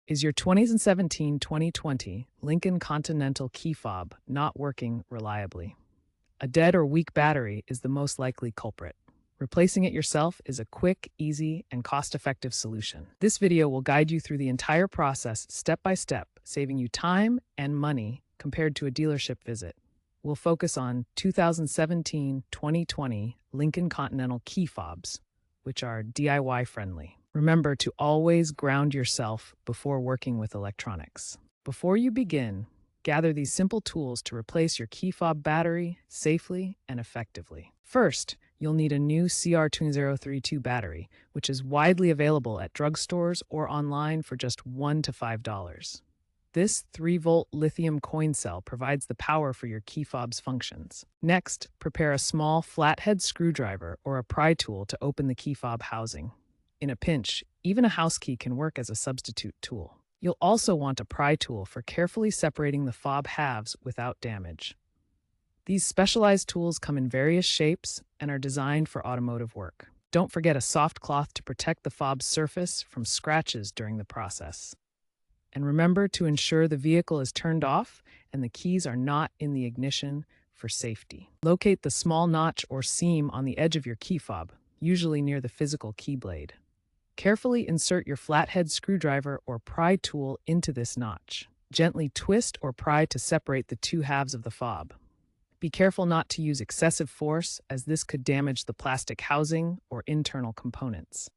Is your 2017-2020 Lincoln Continental key fob not working reliably? A dead or weak battery is the most likely culprit. Replacing it yourself is a quick, easy, and cost-effective solution. This video will guide you through the entire process step by step, saving you time and money compared to a dealership visit. We'll focus on 2017-2020 Lincoln Continental key fobs, which are DIY friendly. Remember to always ground yourself before working with electronics. Before you begin, gather these simple tools to replace your key fob battery safely and effectively. First, you'll need a new CR2032 battery, which is widely available at drugstores or online for just $1 to $5. This 3-volt lithium coin cell provides the power for your key fob's functions. Next, prepare a small flathead screwdriver or a pry tool to open the key fob housing. In a pinch, even a house key can work as a substitute tool. You'll also want a pry tool for carefully separating the fob halves without damage. These specialized tools come in various shapes and are designed for automotive work. Don't forget a soft cloth to protect the fob's surface from scratches during the process. And remember to ensure the vehicle is turned off and the keys are not in the ignition for safety. Locate the small notch or seam on the edge of your key fob, usually near the physical key blade. Carefully insert your flathead screwdriver or pry tool into this notch. Gently twist or pry to separate the two halves of the fob. Be careful not to use excessive force, as this could damage the plastic housing or internal components.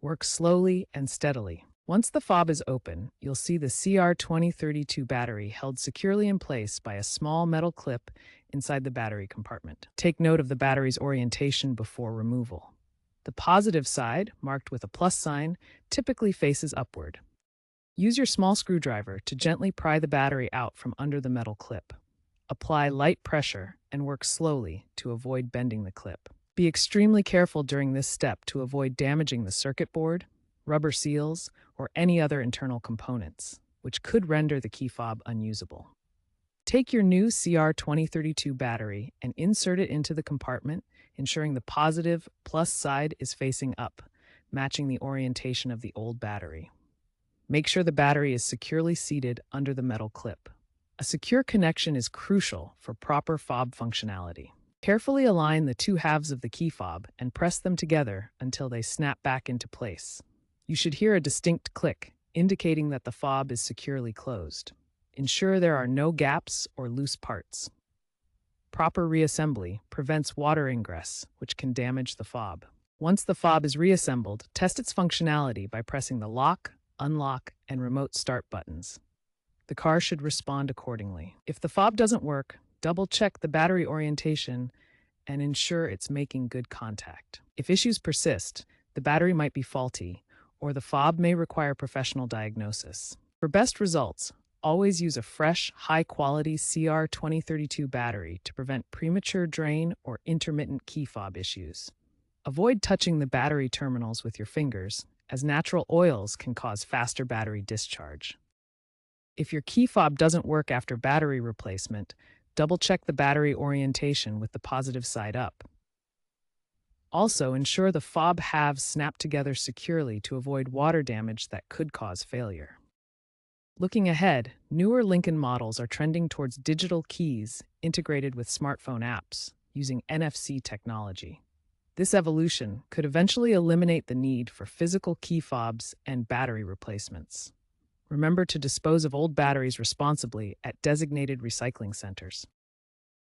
Work slowly and steadily. Once the fob is open, you'll see the CR2032 battery held securely in place by a small metal clip inside the battery compartment. Take note of the battery's orientation before removal. The positive side, marked with a plus sign, typically faces upward. Use your small screwdriver to gently pry the battery out from under the metal clip. Apply light pressure and work slowly to avoid bending the clip. Be extremely careful during this step to avoid damaging the circuit board, rubber seals, or any other internal components, which could render the key fob unusable. Take your new CR2032 battery and insert it into the compartment, ensuring the positive plus side is facing up, matching the orientation of the old battery. Make sure the battery is securely seated under the metal clip. A secure connection is crucial for proper fob functionality. Carefully align the two halves of the key fob and press them together until they snap back into place. You should hear a distinct click, indicating that the fob is securely closed. Ensure there are no gaps or loose parts. Proper reassembly prevents water ingress, which can damage the fob. Once the fob is reassembled, test its functionality by pressing the lock, unlock, and remote start buttons. The car should respond accordingly. If the fob doesn't work, double-check the battery orientation and ensure it's making good contact. If issues persist, the battery might be faulty, or the fob may require professional diagnosis. For best results, always use a fresh, high-quality CR2032 battery to prevent premature drain or intermittent key fob issues. Avoid touching the battery terminals with your fingers, as natural oils can cause faster battery discharge. If your key fob doesn't work after battery replacement, double-check the battery orientation with the positive side up. Also, ensure the fob halves snap together securely to avoid water damage that could cause failure. Looking ahead, newer Lincoln models are trending towards digital keys integrated with smartphone apps using NFC technology. This evolution could eventually eliminate the need for physical key fobs and battery replacements. Remember to dispose of old batteries responsibly at designated recycling centers.